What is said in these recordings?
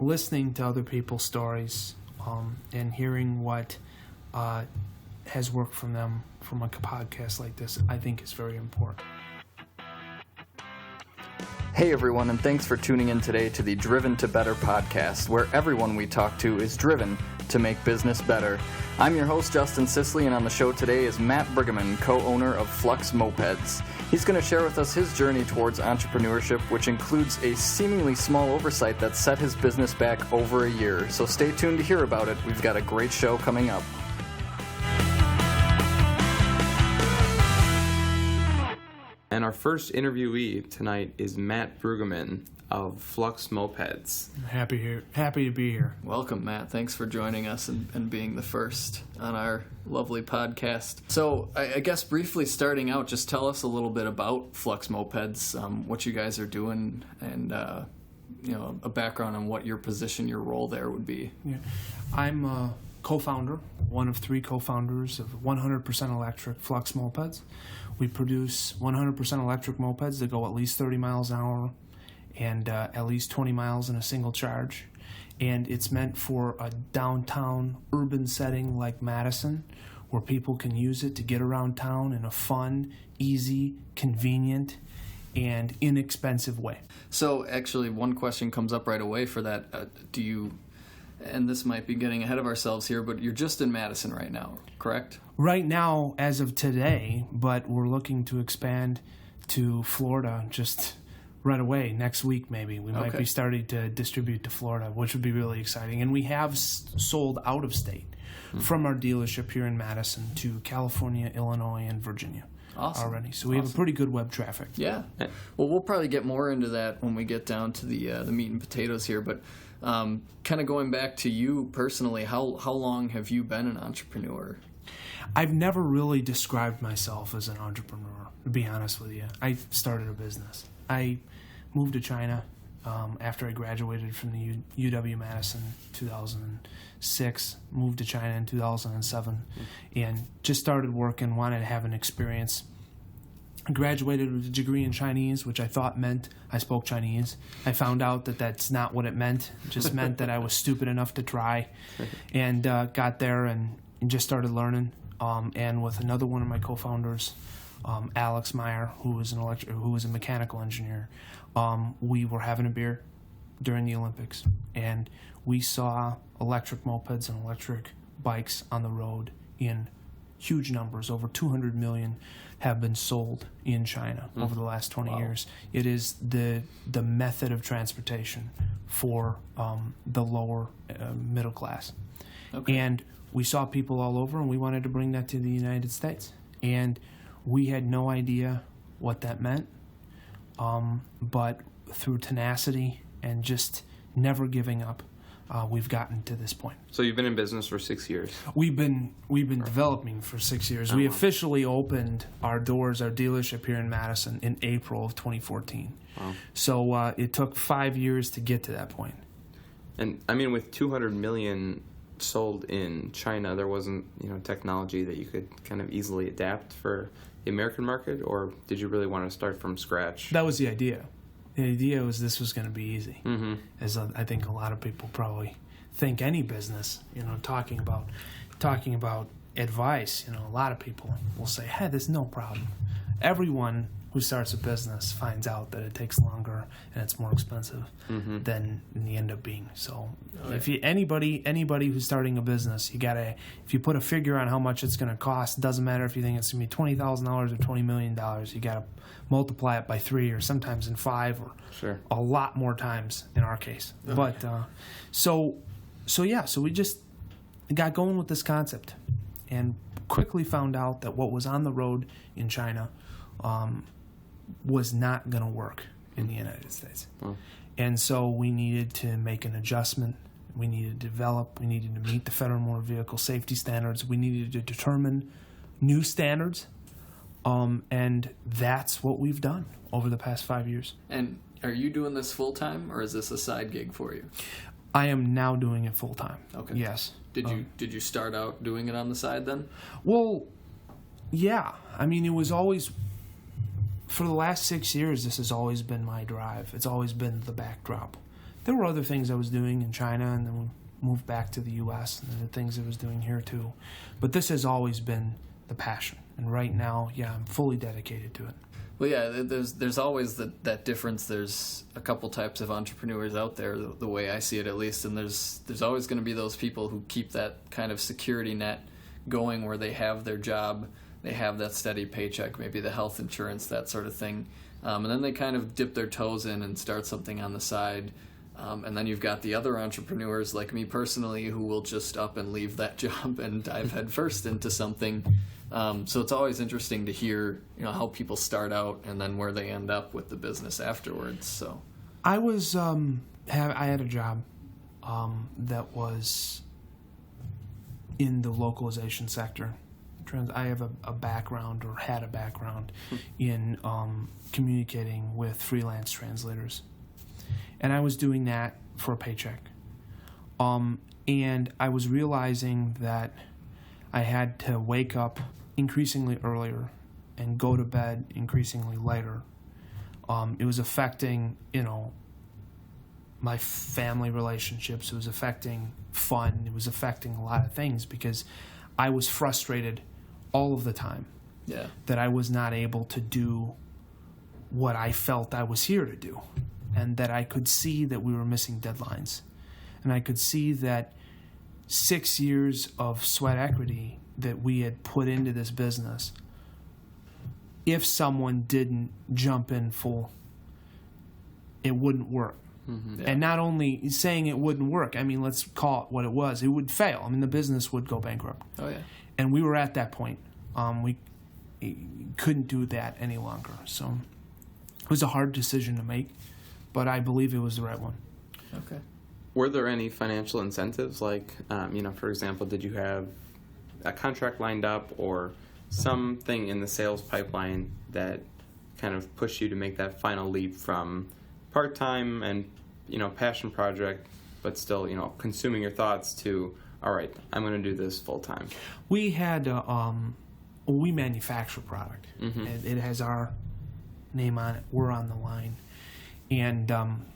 listening to other people's stories and hearing what has worked from them from a podcast like this, I think is very important. Hey everyone, and thanks for tuning in today to the Driven to Better podcast, where everyone we talk to is driven to make business better. I'm your host, Justin Sisley, and on the show today is Matt Bruegemann, co-owner of Flux Mopeds. He's going to share with us his journey towards entrepreneurship, which includes a seemingly small oversight that set his business back over a year. So stay tuned to hear about it. We've got a great show coming up. And our first interviewee tonight is Matt Bruegemann of Flux Mopeds. Happy to be here. Welcome, Matt. Thanks for joining us and being the first on our lovely podcast. So I guess briefly starting out, just tell us a little bit about Flux Mopeds, what you guys are doing, and a background on what your position, your role there would be. Yeah. I'm a co-founder, one of 3 co-founders of 100% electric Flux Mopeds. We produce 100% electric mopeds that go at least 30 miles an hour and at least 20 miles in a single charge. And it's meant for a downtown urban setting like Madison, where people can use it to get around town in a fun, easy, convenient, and inexpensive way. So actually one question comes up right away for that. Do you, and this might be getting ahead of ourselves here, but you're just in Madison right now, correct? Right now, as of today, but we're looking to expand to Florida just right away, next week maybe. We might be starting to distribute to Florida, which would be really exciting. And we have sold out of state from our dealership here in Madison to California, Illinois, and Virginia. Awesome. Already. So we have a pretty good web traffic. Yeah. Well, we'll probably get more into that when we get down to the meat and potatoes here. But kind of going back to you personally, how long have you been an entrepreneur? I've never really described myself as an entrepreneur, to be honest with you. I started a business. I moved to China after I graduated from the UW-Madison 2006, moved to China in 2007, and just started working, wanted to have an experience. I graduated with a degree in Chinese, which I thought meant I spoke Chinese. I found out that that's not what it meant. It just meant that I was stupid enough to try, and got there and just started learning. And with another one of my co-founders, Alex Meyer, who was a mechanical engineer, we were having a beer during the Olympics, and we saw electric mopeds and electric bikes on the road in huge numbers. Over 200 million have been sold in China over the last 20 years. It is the method of transportation for the lower middle class. And we saw people all over, and we wanted to bring that to the United States. And we had no idea what that meant, but through tenacity and just never giving up, we've gotten to this point. So you've been in business for 6 years. We've been developing for 6 years. We officially opened our doors, our dealership here in Madison, in April of 2014. Wow. So it took 5 years to get to that point. And I mean, with 200 million sold in China, there wasn't technology that you could kind of easily adapt for the American market, or did you really want to start from scratch? That was the idea. The idea was this was going to be easy, as I think a lot of people probably think any business. Talking about advice. A lot of people will say, "Hey, there's no problem." Everyone who starts a business finds out that it takes longer and it's more expensive than you end up being. So, anybody who's starting a business, if you put a figure on how much it's going to cost, it doesn't matter if you think it's going to be $20,000 or $20 million. You got to multiply it by 3 or sometimes in 5 or a lot more times in our case. Okay. But so we just got going with this concept and quickly found out that what was on the road in China was not going to work in the United States. And so we needed to make an adjustment. We needed to develop. We needed to meet the Federal Motor Vehicle Safety Standards. We needed to determine new standards. And that's what we've done over the past 5 years. And are you doing this full-time, or is this a side gig for you? I am now doing it full-time. Okay. Yes. Did you start out doing it on the side then? Well, yeah. I mean, it was always... For the last 6 years, this has always been my drive. It's always been the backdrop there were other things I was doing in China, and then we moved back to the U.S. and the things I was doing here too. But this has always been the passion, and right now, yeah, I'm fully dedicated to it. Well, yeah, there's always that difference. There's a couple types of entrepreneurs out there, the way I see it at least, and there's always going to be those people who keep that kind of security net going where they have their job, they have that steady paycheck, maybe the health insurance, that sort of thing, and then they kind of dip their toes in and start something on the side. And then you've got the other entrepreneurs like me personally who will just up and leave that job and dive headfirst into something. So it's always interesting to hear, how people start out and then where they end up with the business afterwards. So I was I had a job that was in the localization sector. I have a background, or had a background, in communicating with freelance translators. And I was doing that for a paycheck. And I was realizing that I had to wake up increasingly earlier and go to bed increasingly later. It was affecting, my family relationships. It was affecting fun. It was affecting a lot of things because I was frustrated all of the time. Yeah. That I was not able to do what I felt I was here to do. And that I could see that we were missing deadlines. And I could see that 6 years of sweat equity that we had put into this business, if someone didn't jump in full, it wouldn't work. Mm-hmm. Yeah. And not only saying it wouldn't work, let's call it what it was. It would fail. The business would go bankrupt. Oh, yeah. And we were at that point. We couldn't do that any longer. So it was a hard decision to make, but I believe it was the right one. Okay. Were there any financial incentives? Like, for example, did you have a contract lined up or something in the sales pipeline that kind of pushed you to make that final leap from part-time and, passion project, but still, consuming your thoughts to, all right, I'm going to do this full-time? We had, we manufacture product. Mm-hmm. It has our name on it. We're on the line. And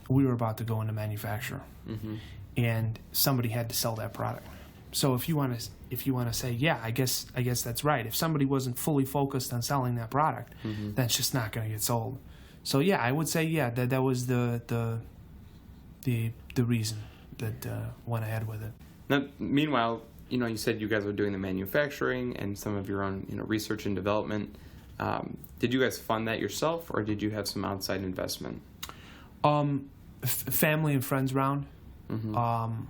we were about to go into manufacture. Mm-hmm. And somebody had to sell that product. So if you want to say, yeah, I guess that's right. If somebody wasn't fully focused on selling that product, mm-hmm. then it's just not going to get sold. So yeah, I would say that was the reason that went ahead with it. Now, meanwhile, you said you guys were doing the manufacturing and some of your own research and development. Did you guys fund that yourself, or did you have some outside investment? Family and friends round. Mm-hmm.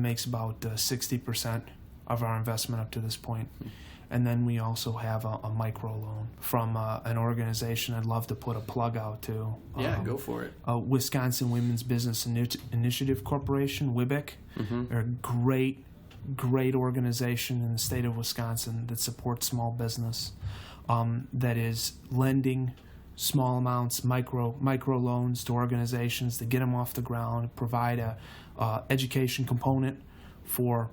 Makes about 60% of our investment up to this point. Mm-hmm. And then we also have a micro loan from an organization I'd love to put a plug out to. Yeah, go for it. Wisconsin Women's Business Initiative Corporation, WIBIC. Mm-hmm. They're a great organization in the state of Wisconsin that supports small business, that is lending small amounts, micro loans to organizations to get them off the ground, provide a education component for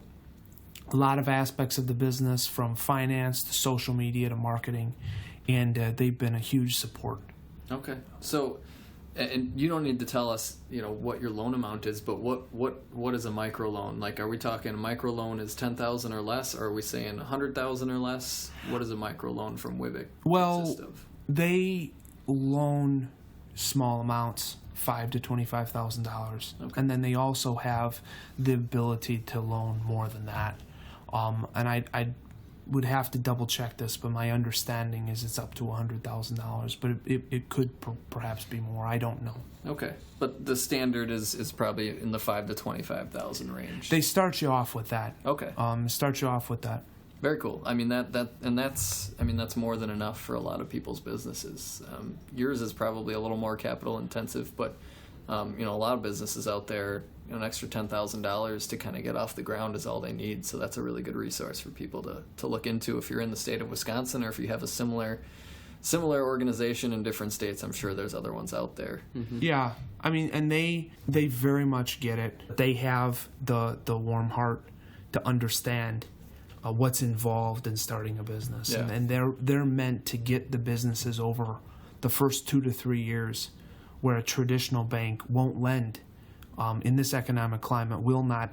a lot of aspects of the business, from finance to social media to marketing, and they've been a huge support. Okay, so, and you don't need to tell us, what your loan amount is, but what is a micro loan? Like, are we talking a micro loan is $10,000 or less, or are we saying $100,000 or less? What is a micro loan from WIBIC consist of? They loan small amounts, $5,000 to $25,000, okay. And then they also have the ability to loan more than that. And I would have to double check this, but my understanding is it's up to $100,000, but it could perhaps be more. I don't know. Okay, but the standard is probably in the $5,000 to $25,000 range. They start you off with that. Okay. Start you off with that. Very cool. That's more than enough for a lot of people's businesses. Yours is probably a little more capital intensive, but a lot of businesses out there, an extra $10,000 to kind of get off the ground is all they need. So that's a really good resource for people to look into if you're in the state of Wisconsin, or if you have a similar organization in different states. I'm sure there's other ones out there. Mm-hmm. Yeah, and they very much get it. They have the warm heart to understand what's involved in starting a business, yeah. and they're meant to get the businesses over the first 2 to 3 years where a traditional bank won't lend in this economic climate, will not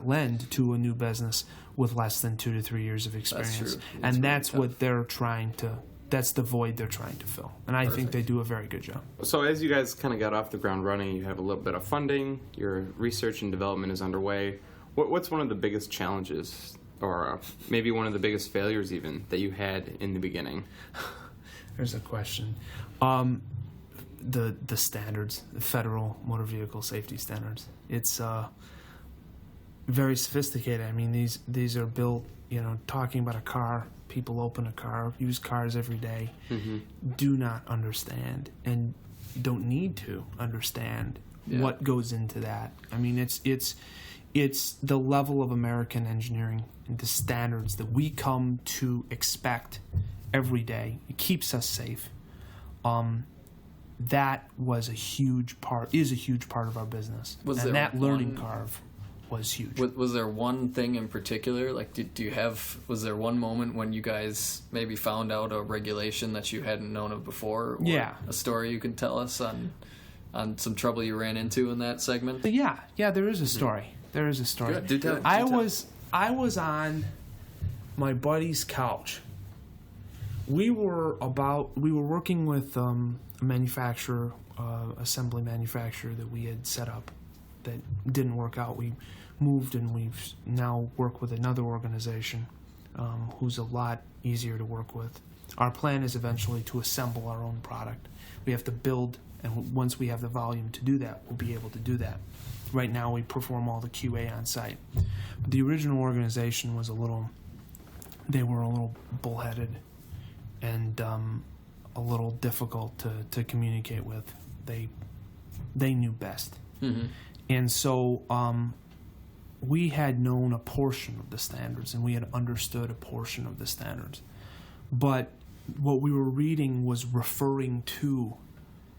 lend to a new business with less than 2 to 3 years of experience. That's true. And that's what they're trying to. That's the void they're trying to fill, and I think they do a very good job. So as you guys kind of got off the ground running, you have a little bit of funding, your research and development is underway. What's one of the biggest challenges, or maybe one of the biggest failures even, that you had in the beginning? There's a question. The standards, the federal motor vehicle safety standards. It's very sophisticated. I mean, these are built, talking about a car. People open a car, use cars every day, do not understand and don't need to understand what goes into that. I mean, it's the level of American engineering and the standards that we come to expect every day. It keeps us safe. That was a huge part of our business. And that learning curve was huge. Was there one thing in particular? Like, was there one moment when you guys maybe found out a regulation that you hadn't known of before? Or a story you can tell us on some trouble you ran into in that segment? Yeah, there is a story. There is a story. Good. Do tell. I was on my buddy's couch. We were working with a manufacturer, assembly manufacturer that we had set up that didn't work out. We moved and we've now worked with another organization who's a lot easier to work with. Our plan is eventually to assemble our own product. We have to build, and once we have the volume to do that, we'll be able to do that. Right now we perform all the QA on site. But the original organization was a little bullheaded and a little difficult to communicate with. They knew best. Mm-hmm. And so we had known a portion of the standards and we had understood a portion of the standards. But what we were reading was referring to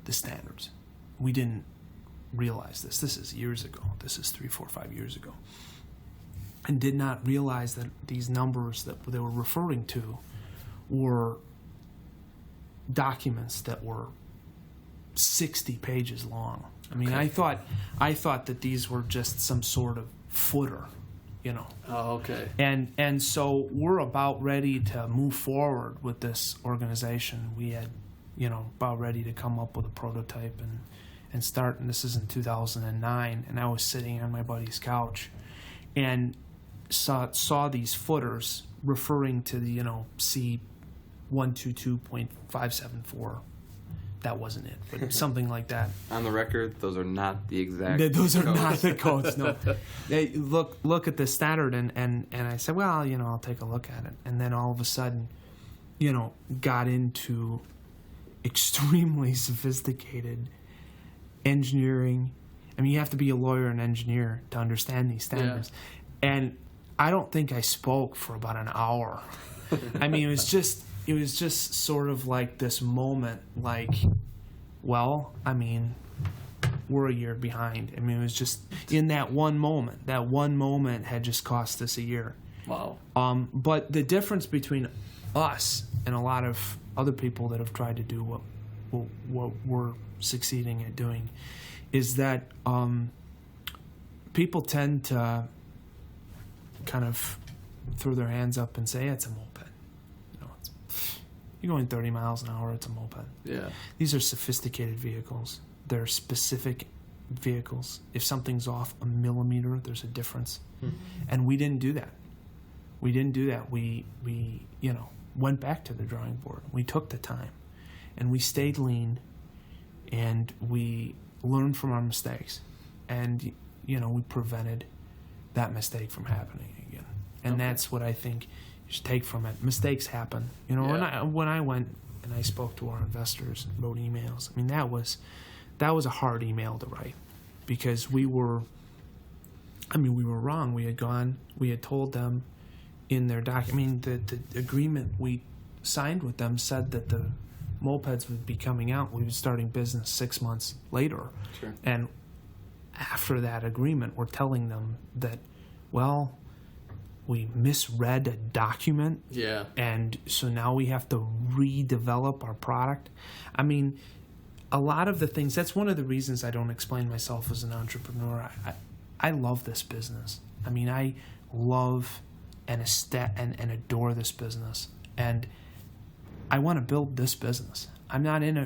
the standards. We didn't realize this. This is years ago. This is 3, 4, 5 years ago. And did not realize that these numbers that they were referring to were documents that were 60 pages long. I mean, okay. I thought that these were just some sort of footer, Oh, okay. And so we're about ready to move forward with this organization. We had, about ready to come up with a prototype and start. And this is in 2009. And I was sitting on my buddy's couch and saw these footers referring to the, C122.574. That wasn't it, but something like that. On the record, those are not the exact Those are codes. not the codes, no. They look at the standard, and I said, well, I'll take a look at it. And then all of a sudden, got into extremely sophisticated engineering. I mean, you have to be a lawyer and engineer to understand these standards. Yeah. And I don't think I spoke for about an hour. I mean, it was just sort of like this moment, like, well, I mean, we're a year behind. I mean, it was just in that one moment. That one moment had just cost us a year. Wow. But the difference between us and a lot of other people that have tried to do what we're succeeding at doing is that people tend to kind of throw their hands up and say, it's a moped. You're going 30 miles an hour, it's a moped. Yeah. These are sophisticated vehicles. They're specific vehicles. If something's off a millimeter, there's a difference. Mm-hmm. And we didn't do that. We went back to the drawing board. We took the time. And we stayed lean. And we learned from our mistakes. And, we prevented that mistake from happening again. And that's what I think take from it. Mistakes happen. When I went and I spoke to our investors and wrote emails, I mean, that was a hard email to write because we were wrong. We had told them in their the agreement we signed with them said that the mopeds would be coming out. We were starting business 6 months later. Sure. And after that agreement, we're telling them that, well, we misread a document. Yeah. And so now we have to redevelop our product. I mean, a lot of the things, that's one of the reasons I don't explain myself as an entrepreneur. I love this business. I mean, I love and adore this business, and I want to build this business. I'm not in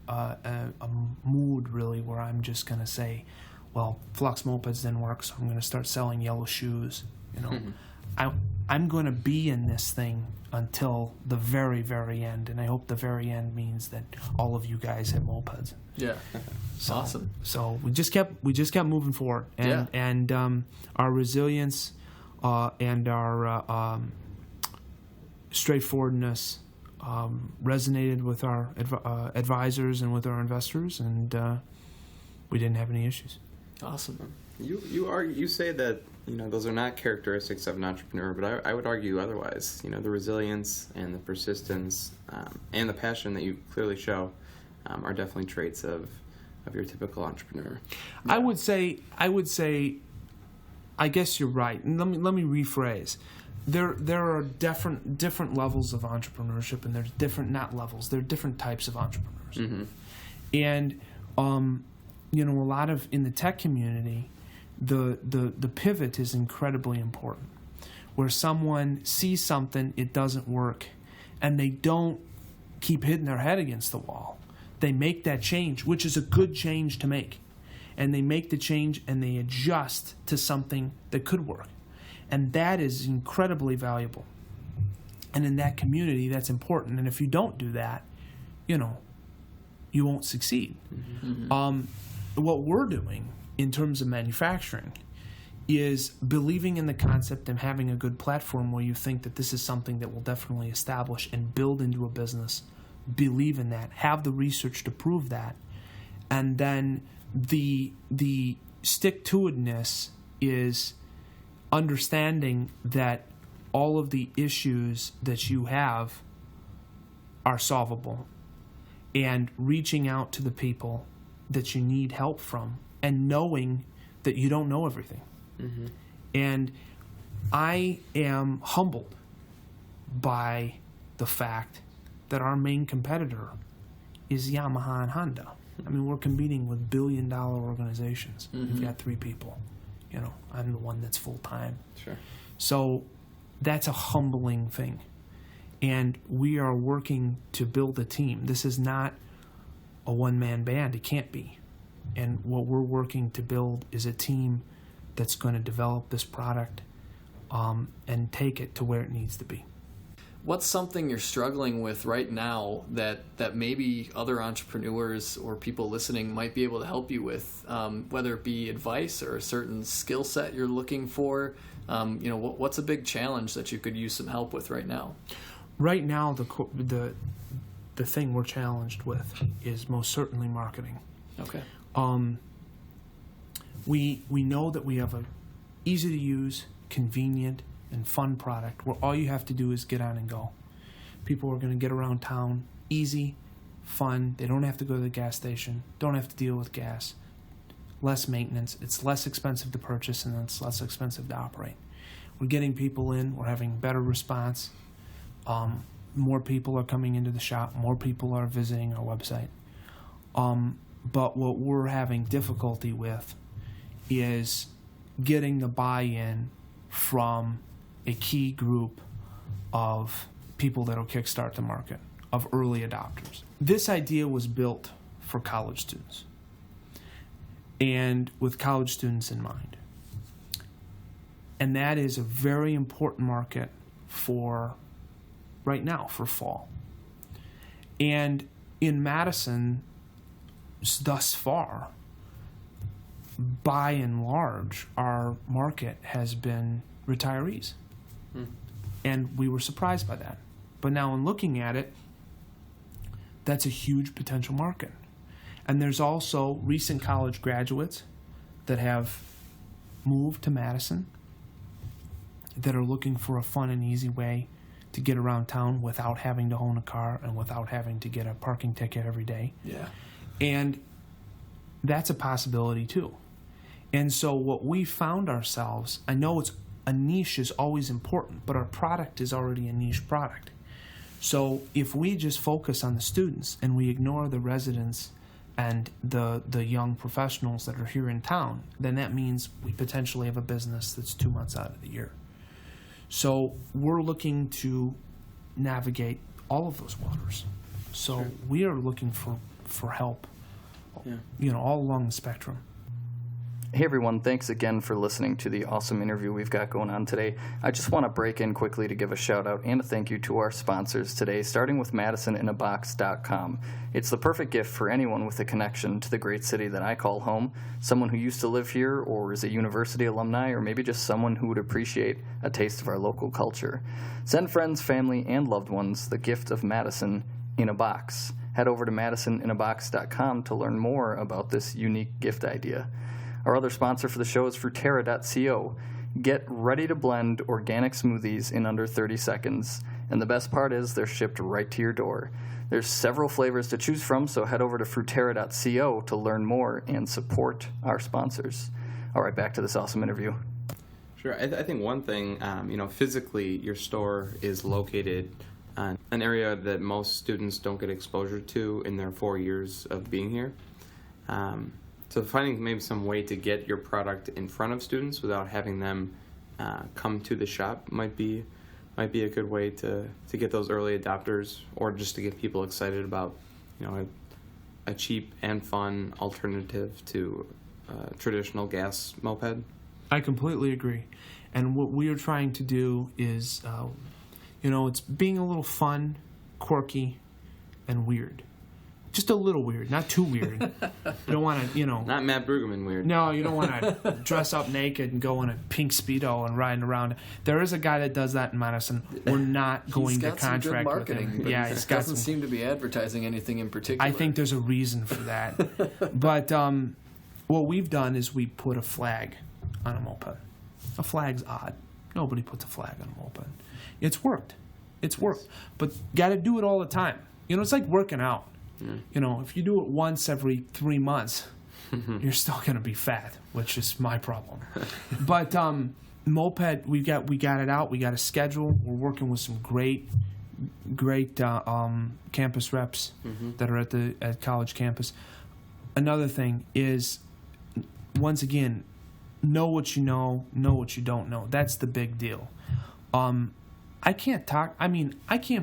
a mood really where I'm just going to say, well, Flux Mopeds didn't work, so I'm going to start selling yellow shoes. You know, I'm going to be in this thing until the very, very end, and I hope the very end means that all of you guys have mopeds. Yeah, awesome. So we just kept moving forward, and our resilience and our straightforwardness resonated with our advisors and with our investors, and we didn't have any issues. Awesome. You say that those are not characteristics of an entrepreneur, but I would argue otherwise. The resilience and the persistence and the passion that you clearly show are definitely traits of your typical entrepreneur. I would say, I guess you're right. And let me rephrase. There are different levels of entrepreneurship, and there's different there are different types of entrepreneurs. Mm-hmm. And a lot of in the tech community, the pivot is incredibly important. Where someone sees something, it doesn't work, and they don't keep hitting their head against the wall. They make that change, which is a good change to make. And they make the change and they adjust to something that could work. And that is incredibly valuable. And in that community, that's important. And if you don't do that, you won't succeed. Mm-hmm. What we're doing in terms of manufacturing is believing in the concept and having a good platform where you think that this is something that will definitely establish and build into a business. Believe in that. Have the research to prove that. And then the stick-to-itness is understanding that all of the issues that you have are solvable, and reaching out to the people that you need help from, and knowing that you don't know everything. Mm-hmm. And I am humbled by the fact that our main competitor is Yamaha and Honda. I mean, we're competing with billion-dollar organizations. Mm-hmm. We've got 3 people. I'm the one that's full-time. Sure. So that's a humbling thing. And we are working to build a team. This is not a one-man band. It can't be. And what we're working to build is a team that's going to develop this product and take it to where it needs to be. What's something you're struggling with right now that maybe other entrepreneurs or people listening might be able to help you with, whether it be advice or a certain skill set you're looking for? What's a big challenge that you could use some help with right now? Right now, the thing we're challenged with is most certainly marketing. Okay. We know that we have a easy to use, convenient, and fun product where all you have to do is get on and go. People are going to get around town easy, fun. They don't have to go to the gas station, don't have to deal with gas. Less maintenance. It's less expensive to purchase, and it's less expensive to operate. We're getting people in. We're having better response. More people are coming into the shop. More people are visiting our website. But what we're having difficulty with is getting the buy-in from a key group of people that will kickstart the market, of early adopters. This idea was built for college students, and with college students in mind. And that is a very important market for right now, for fall. And in Madison, thus far, by and large, our market has been retirees. And we were surprised by that. But now in looking at it, that's a huge potential market. And there's also recent college graduates that have moved to Madison that are looking for a fun and easy way to get around town without having to own a car and without having to get a parking ticket every day. Yeah. And that's a possibility too. And so what we found ourselves, I know a niche is always important, but our product is already a niche product. So if we just focus on the students and we ignore the residents and the young professionals that are here in town, then that means we potentially have a business that's 2 months out of the year. So we're looking to navigate all of those waters. So Sure. we are looking for help, all along the spectrum. Hey everyone, thanks again for listening to the awesome interview we've got going on today. I just want to break in quickly to give a shout out and a thank you to our sponsors today, starting with MadisonInABox.com. It's the perfect gift for anyone with a connection to the great city that I call home, someone who used to live here or is a university alumni, or maybe just someone who would appreciate a taste of our local culture. Send friends, family, and loved ones the gift of Madison in a box. Head over to MadisonInABox.com to learn more about this unique gift idea. Our other sponsor for the show is Fruitera.co. Get ready-to-blend organic smoothies in under 30 seconds. And the best part is they're shipped right to your door. There's several flavors to choose from, so head over to Fruitera.co to learn more and support our sponsors. All right, back to this awesome interview. Sure. I think one thing, physically, your store is located on an area that most students don't get exposure to in their 4 years of being here. So finding maybe some way to get your product in front of students without having them come to the shop might be a good way to get those early adopters, or just to get people excited about a cheap and fun alternative to traditional gas moped. I completely agree. And what we are trying to do is, it's being a little fun, quirky, and weird. Just a little weird, not too weird. You don't want to, Not Matt Bruegemann weird. No, you don't want to dress up naked and go in a pink Speedo and riding around. There is a guy that does that in Madison. We're not going to contract with him. Yeah, he's got doesn't seem to be advertising anything in particular. I think there's a reason for that. But what we've done is we put a flag on a moped. A flag's odd. Nobody puts a flag on a moped. It's worked. But got to do it all the time. It's like working out. If you do it once every 3 months, you're still going to be fat, which is my problem. But moped, we got it out. We got a schedule. We're working with some great campus reps that are at college campus. Another thing is, once again, know what you know what you don't know. That's the big deal. I can't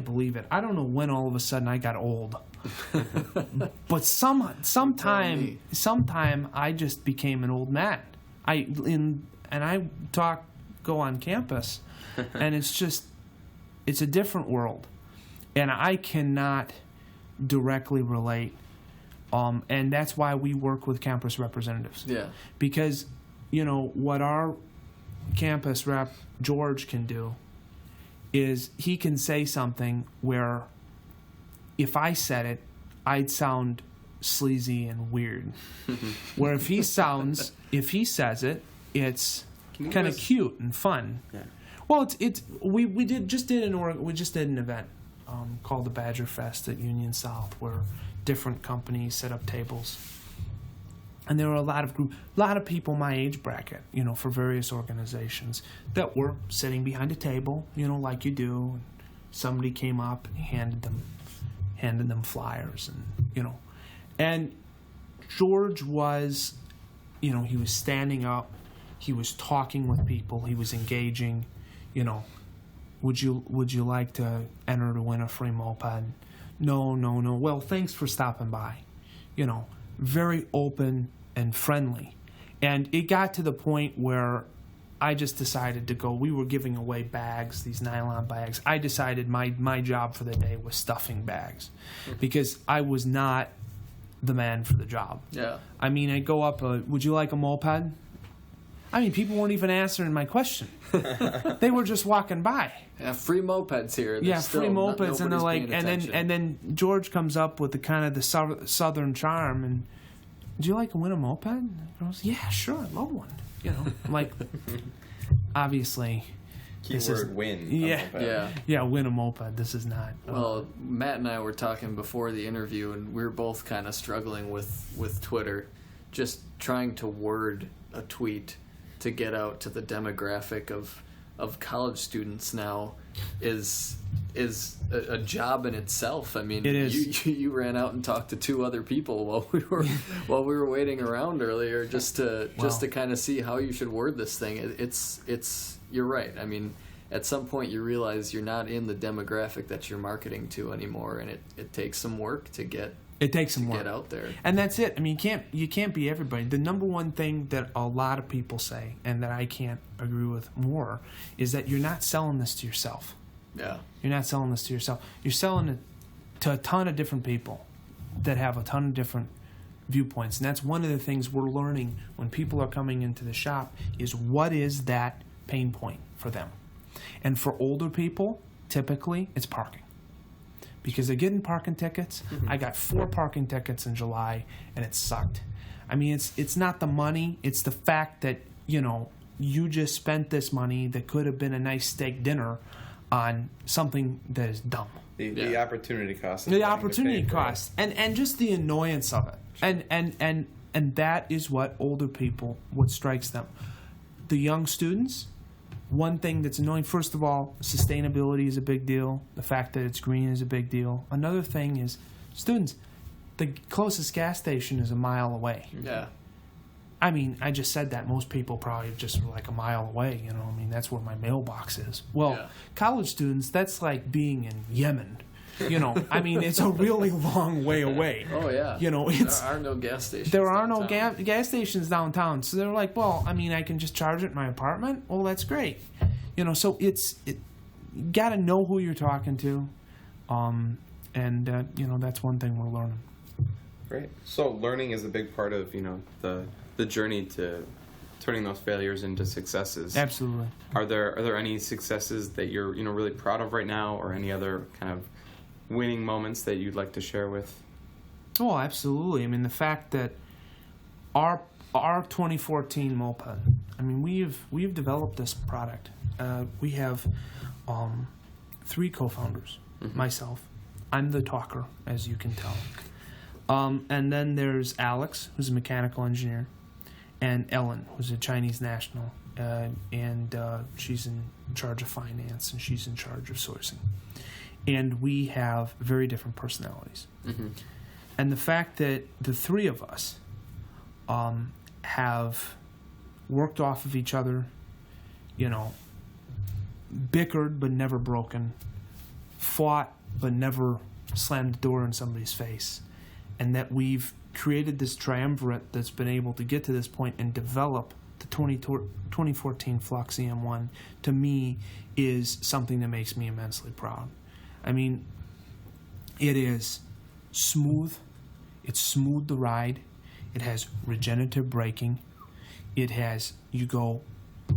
believe it. I don't know when all of a sudden I got old. But sometime I just became an old man. Go on campus, and it's a different world, and I cannot directly relate. And that's why we work with campus representatives. Yeah. Because what our campus rep George can do is he can say something where, if I said it, I'd sound sleazy and weird. Where if he says it, it's kind of cute and fun. Yeah. Well, we just did an event called the Badger Fest at Union South, where different companies set up tables, and there were a lot of people my age bracket, for various organizations that were sitting behind a table, like you do. Somebody came up and handed them flyers, and George was, he was standing up, he was talking with people, he was engaging, would you like to enter to win a free moped? No. Well, thanks for stopping by. Very open and friendly. And it got to the point where I just decided to go. We were giving away bags, these nylon bags. I decided my job for the day was stuffing bags, because I was not the man for the job. Yeah. I go up, would you like a moped? People weren't even answering my question. They were just walking by. Yeah, free mopeds here. Free mopeds, and they're like, and then George comes up with the kind of the southern charm, and, do you like to win a moped? And I goes, yeah, sure, I'd love one. I'm like, obviously, Keyword win. Yeah, win a moped. This is not. Well, Matt and I were talking before the interview, and we were both kind of struggling with Twitter, just trying to word a tweet to get out to the demographic of college students now is is a job in itself. I mean, it is. You ran out and talked to 2 other people while we were waiting around earlier just to kind of see how you should word this thing. It's you're right. I mean, at some point you realize you're not in the demographic that you're marketing to anymore, and it takes some work to get out there. And that's it. I mean, you can't be everybody. The number one thing that a lot of people say, and that I can't agree with more, is that you're not selling this to yourself. Yeah. You're not selling this to yourself. You're selling it to a ton of different people that have a ton of different viewpoints. And that's one of the things we're learning when people are coming into the shop, is what is that pain point for them. And for older people, typically, it's parking. Because they're getting parking tickets. Mm-hmm. I got 4 parking tickets in July, and it sucked. I mean, it's not the money. It's the fact that, you just spent this money that could have been a nice steak dinner on something that is dumb. The opportunity cost. The opportunity cost. And just the annoyance of it. Sure. And that is what older people, what strikes them. The young students, one thing that's annoying, first of all, sustainability is a big deal. The fact that it's green is a big deal. Another thing is, students, the closest gas station is a mile away. Yeah. I mean, I just said that. Most people probably just were like a mile away, I mean, that's where my mailbox is. Well, college students, that's like being in Yemen. I mean, it's a really long way away. Oh, yeah. There are no gas stations. There are no gas stations downtown. So they're like, well, I mean, I can just charge it in my apartment? Well, that's great. So you got to know who you're talking to. That's one thing we're learning. Great. So learning is a big part of, the journey to turning those failures into successes. Absolutely. Are there any successes that you're, really proud of right now, or any other kind of winning moments that you'd like to share with? Oh, absolutely. I mean, the fact that our 2014 moped, I mean, we've developed this product. We have 3 co-founders. Mm-hmm. Myself, I'm the talker, as you can tell. And then there's Alex, who's a mechanical engineer, and Ellen, who's a Chinese national, and she's in charge of finance, and she's in charge of sourcing. And we have very different personalities. Mm-hmm. And the fact that the 3 of us have worked off of each other, bickered but never broken, fought but never slammed the door in somebody's face, and that we've created this triumvirate that's been able to get to this point and develop the 2014 Flux EM1, to me, is something that makes me immensely proud. I mean, it is smooth. It's smooth to ride. It has regenerative braking. You go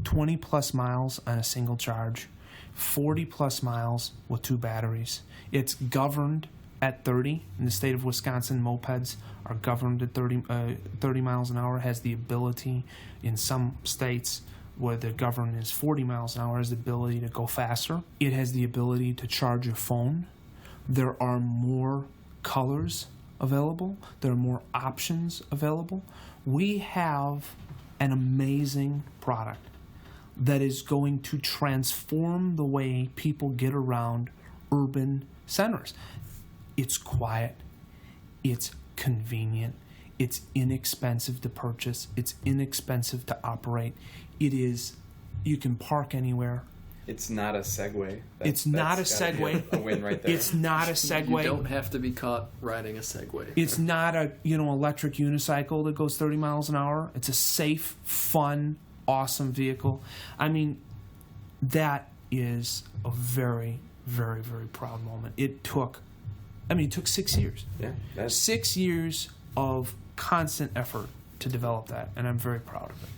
20 plus miles on a single charge, 40 plus miles with 2 batteries. It's governed at 30. In the state of Wisconsin, mopeds are governed at 30 miles an hour. It has the ability, in some states where the govern is 40 miles an hour, has the ability to go faster. It has the ability to charge your phone. There are more colors available. There are more options available. We have an amazing product that is going to transform the way people get around urban centers. It's quiet. It's convenient. It's inexpensive to purchase. It's inexpensive to operate. You can park anywhere. It's not a Segway. It's not a Segway. A win right there. It's not a Segway. You don't have to be caught riding a Segway. It's not a electric unicycle that goes 30 miles an hour. It's a safe, fun, awesome vehicle. I mean, that is a very, very, very proud moment. It took 6 years. Yeah. 6 years of constant effort to develop that, and I'm very proud of it.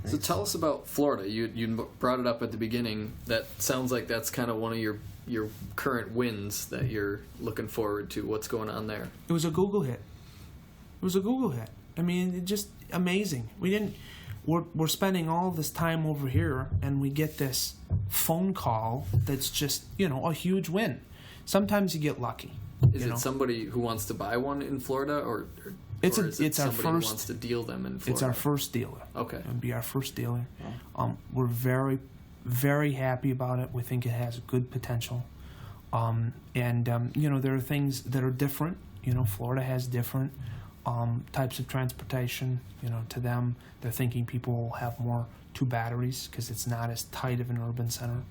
So tell us about Florida. You brought it up at the beginning. That sounds like that's kind of one of your current wins that you're looking forward to. What's going on there? It was a Google hit. I mean, it just amazing. We're spending all this time over here, and we get this phone call that's just, a huge win. Sometimes you get lucky. Is it somebody who wants to buy one in Florida, or it's our first, who wants to deal them in Florida? It's our first dealer. Okay. It'll be our first dealer. We're very, very happy about it. We think it has good potential. There are things that are different. Florida has different types of transportation. To them, they're thinking people will have more 2 batteries because it's not as tight of an urban center.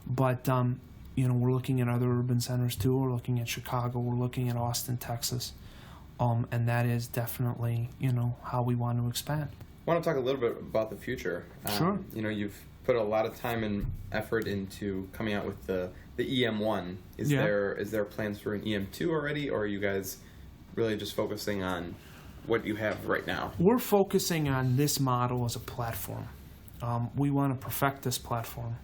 But, we're looking at other urban centers too. We're looking at Chicago. We're looking at Austin, Texas. And that is definitely, how we want to expand. I want to talk a little bit about the future. Sure. You've put a lot of time and effort into coming out with the EM1. Is there plans for an EM2 already, or are you guys really just focusing on what you have right now? We're focusing on this model as a platform. We want to perfect this platform,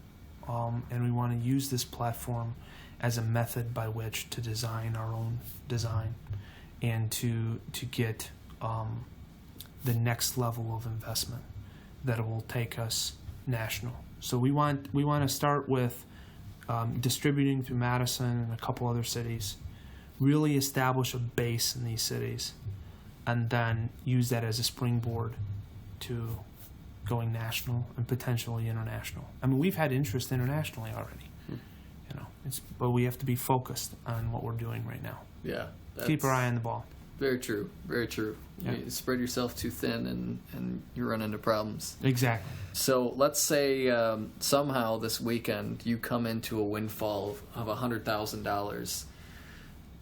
and we want to use this platform as a method by which to design our own design and to get the next level of investment that will take us national. So we want to start with distributing through Madison and a couple other cities, really establish a base in these cities, and then use that as a springboard to going national and potentially international. I mean, we've had interest internationally already. But we have to be focused on what we're doing right now. Yeah. Keep our eye on the ball. Very true. Very true. Yeah. You spread yourself too thin and you run into problems. Exactly. So let's say somehow this weekend you come into a windfall of $100,000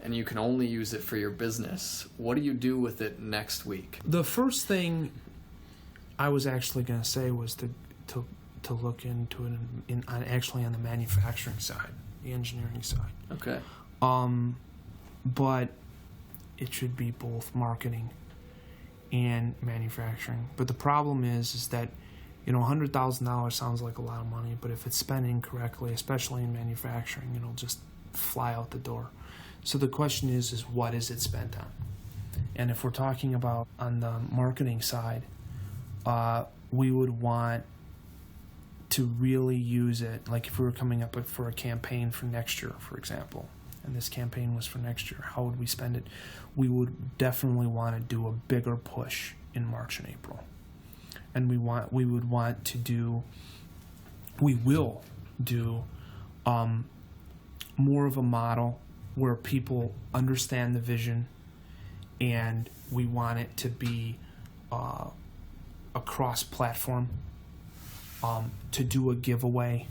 and you can only use it for your business. What do you do with it next week? The first thing I was actually going to say was to look into it on the manufacturing side, the engineering side. Okay. But it should be both marketing and manufacturing. But the problem is that, $100,000 sounds like a lot of money, but if it's spent incorrectly, especially in manufacturing, it'll just fly out the door. So the question is what is it spent on? And if we're talking about on the marketing side, we would want to really use it, like if we were coming up for a campaign for next year, for example, and this campaign was for next year, how would we spend it? We would definitely want to do a bigger push in March and April. And we will do more of a model where people understand the vision, and we want it to be a cross-platform, to do a giveaway,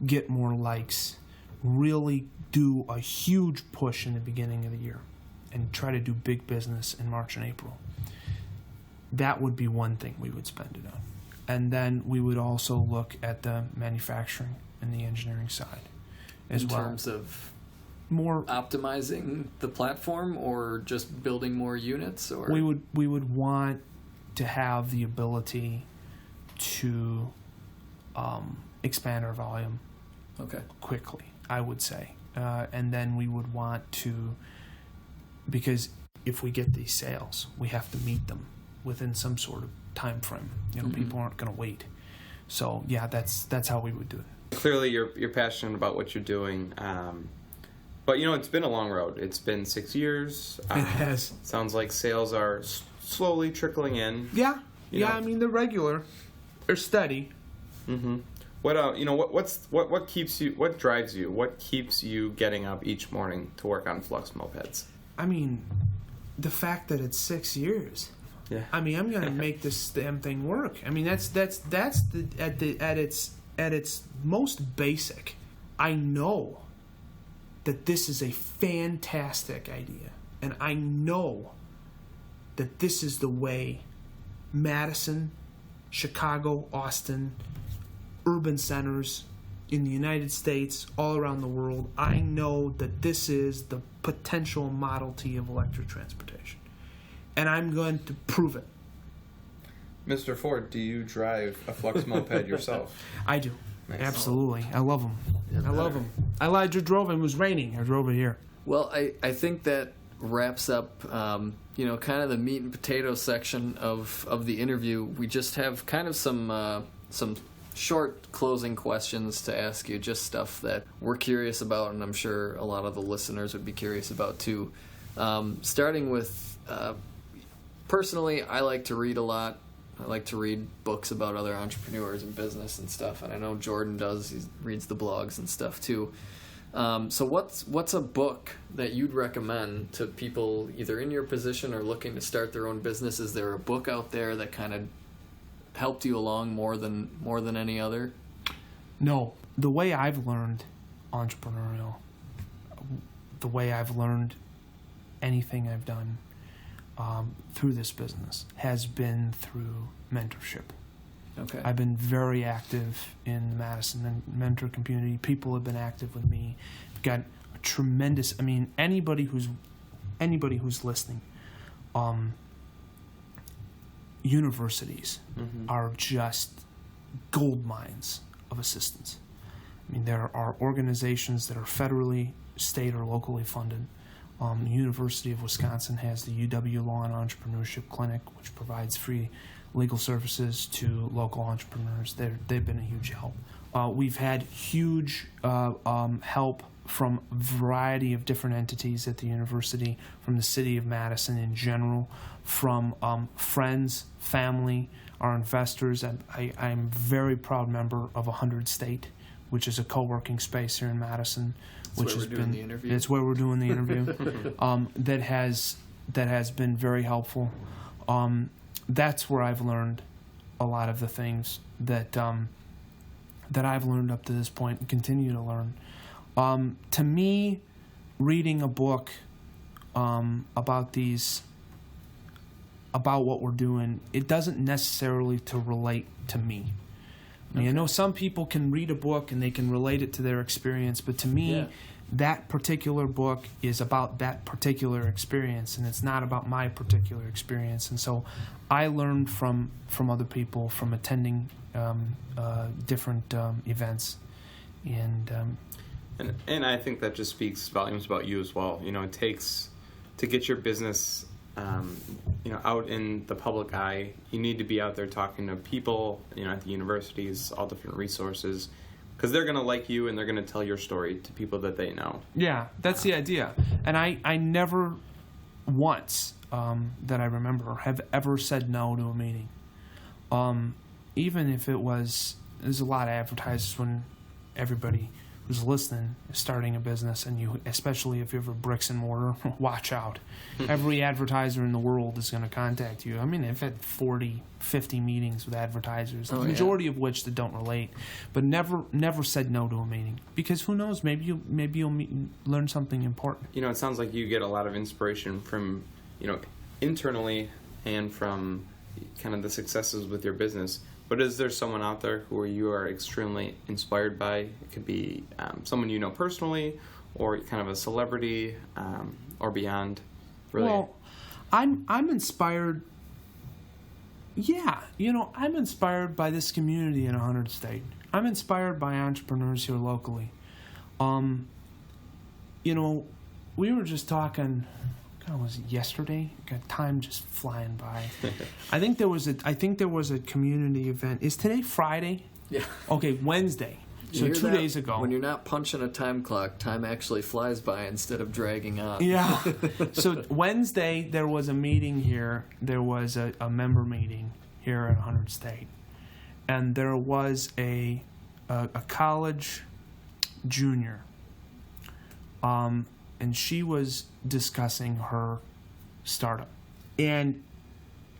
get more likes, really do a huge push in the beginning of the year, and try to do big business in March and April. That would be one thing we would spend it on. And then we would also look at the manufacturing and the engineering side as well. In terms of more optimizing the platform or just building more units? Or we would want to have the ability to expand our volume quickly, I would say. And then we would want to, because if we get these sales, we have to meet them within some sort of time frame. People aren't going to wait. So yeah, that's how we would do it. Clearly, you're passionate about what you're doing, but it's been a long road. It's been 6 years. It has. Sounds like sales are slowly trickling in. Yeah, I mean they're regular, they're steady. Mm-hmm. What keeps you? What drives you? What keeps you getting up each morning to work on Flux Mopeds? I mean, the fact that it's 6 years. Yeah. I mean, I'm gonna make this damn thing work. I mean, that's at its most basic. I know that this is a fantastic idea, and I know that this is the way Madison, Chicago, Austin, urban centers in the United States, all around the world, I know that this is the potential Model T of electric transportation. And I'm going to prove it. Mr. Ford, do you drive a Flux Moped yourself? I do. Nice. Absolutely. I love them. I love them. I just drove it. It was raining. I drove it here. Well, I think that wraps up, kind of the meat and potato section of the interview. We just have kind of some short closing questions to ask you, just stuff that we're curious about, and I'm sure a lot of the listeners would be curious about too. Starting with, personally, I like to read a lot. I like to read books about other entrepreneurs and business and stuff, and I know Jordan does. He reads the blogs and stuff too. So what's a book that you'd recommend to people either in your position or looking to start their own business? Is there a book out there that kind of helped you along more than any other? No. The way I've learned entrepreneurial, the way I've learned anything I've done through this business has been through mentorship. Okay. I've been very active in the Madison mentor community. People have been active with me. I've got a tremendous. I mean, anybody who's listening, universities are just gold mines of assistance. I mean, there are organizations that are federally, state, or locally funded. The University of Wisconsin has the UW Law and Entrepreneurship Clinic, which provides free legal services to local entrepreneurs. They've been a huge help. We've had huge help from a variety of different entities at the university, from the city of Madison in general, from friends, family, our investors. I'm a very proud member of 100 State, which is a co-working space here in Madison. That's where we're doing the interview. It's where we're doing the interview. That has been very helpful. That's where I've learned a lot of the things that I've learned up to this point and continue to learn. To me, reading a book about what we're doing, it doesn't necessarily to relate to me. I mean, I know some people can read a book and they can relate it to their experience, but to me, that particular book is about that particular experience, and it's not about my particular experience. And so I learned from other people, from attending different events. And I think that just speaks volumes about you as well. You know, it takes, to get your business out in the public eye, you need to be out there talking to people, at the universities, all different resources, because they're going to like you and they're going to tell your story to people that they know. Yeah, that's the idea. And I never once that I remember have ever said no to a meeting. Even if there's a lot of advertisers when everybody who's listening is starting a business, and you, especially if you have a bricks and mortar, watch out. Every advertiser in the world is going to contact you. I mean, I've had 40, 50 meetings with advertisers, the majority of which that don't relate, but never said no to a meeting, because who knows, maybe you'll learn something important. It sounds like you get a lot of inspiration from, internally and from kind of the successes with your business. But is there someone out there who you are extremely inspired by? It could be someone you know personally, or kind of a celebrity, or beyond. Really? Well, I'm inspired. Yeah, I'm inspired by this community in 100 State. I'm inspired by entrepreneurs here locally. We were just talking. Was it yesterday? Got time just flying by. I think there was a community event. Is today Friday? Yeah. Okay, Wednesday. So 2 days ago. When you're not punching a time clock, time actually flies by instead of dragging on. Yeah. So Wednesday there was a meeting here. There was a member meeting here at 100 State, and there was a college junior. And she was discussing her startup. And,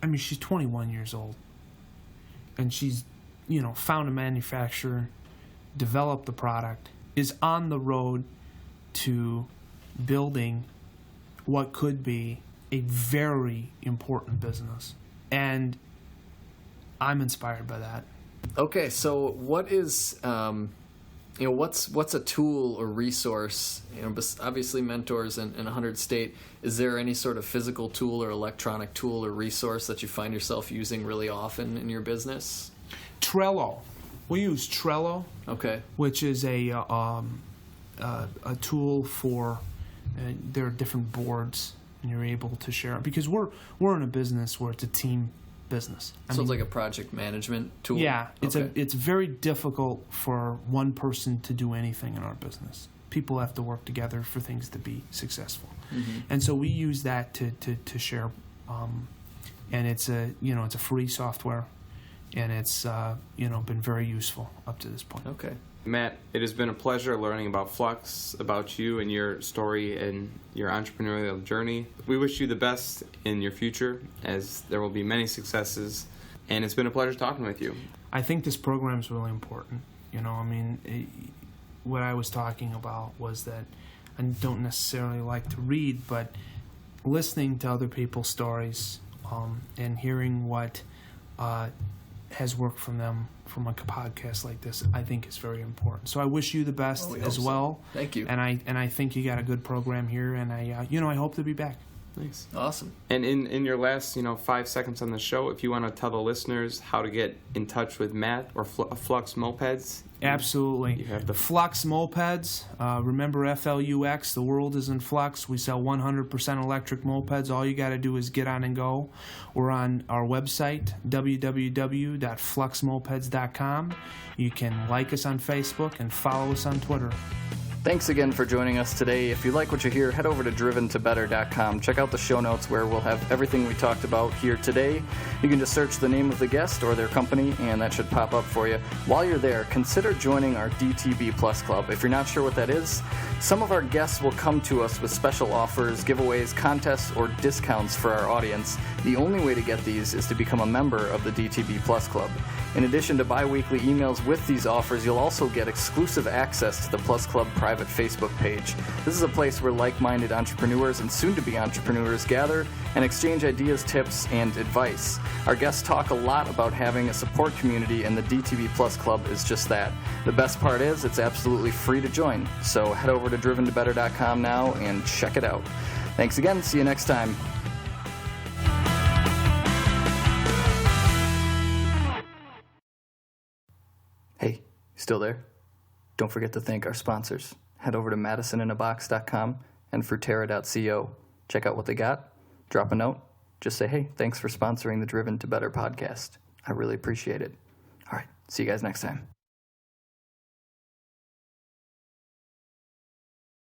I mean, she's 21 years old. And she's, found a manufacturer, developed the product, is on the road to building what could be a very important business. And I'm inspired by that. Okay, so what is... what's a tool or resource? Obviously mentors in 100 State. Is there any sort of physical tool or electronic tool or resource that you find yourself using really often in your business? Trello. We use Trello. Okay. Which is a tool for there are different boards, and you're able to share, because we're in a business where it's a team business. So it's like a project management tool? Yeah. It's very difficult for one person to do anything in our business. People have to work together for things to be successful. Mm-hmm. And so we use that to share. And it's a free software, and it's been very useful up to this point. Okay. Matt, it has been a pleasure learning about Flux, about you and your story and your entrepreneurial journey. We wish you the best in your future, as there will be many successes, and it's been a pleasure talking with you. I think this program is really important. What I was talking about was that I don't necessarily like to read, but listening to other people's stories and hearing what has worked from them from a podcast like this, I think is very important. So I wish you the best as well. So. Thank you. And I think you got a good program here, and I hope to be back. Nice. Awesome. And in your last 5 seconds on the show, if you want to tell the listeners how to get in touch with Matt or Flux Mopeds. Absolutely. You have the Flux Mopeds. Remember FLUX, the world is in flux. We sell 100% electric mopeds. All you got to do is get on and go. We're on our website, www.fluxmopeds.com. You can like us on Facebook and follow us on Twitter. Thanks again for joining us today. If you like what you hear, head over to driventobetter.com. Check out the show notes where we'll have everything we talked about here today. You can just search the name of the guest or their company, and that should pop up for you. While you're there, consider joining our DTB Plus Club. If you're not sure what that is, some of our guests will come to us with special offers, giveaways, contests, or discounts for our audience. The only way to get these is to become a member of the DTB Plus Club. In addition to bi-weekly emails with these offers, you'll also get exclusive access to the Plus Club private Facebook page. This is a place where like-minded entrepreneurs and soon-to-be entrepreneurs gather and exchange ideas, tips, and advice. Our guests talk a lot about having a support community, and the DTB Plus Club is just that. The best part is it's absolutely free to join. So head over to driventobetter.com now and check it out. Thanks again. See you next time. Hey, still there? Don't forget to thank our sponsors. Head over to madisoninabox.com and fruterra.co. Check out what they got. Drop a note. Just say, hey, thanks for sponsoring the Driven to Better podcast. I really appreciate it. All right, see you guys next time.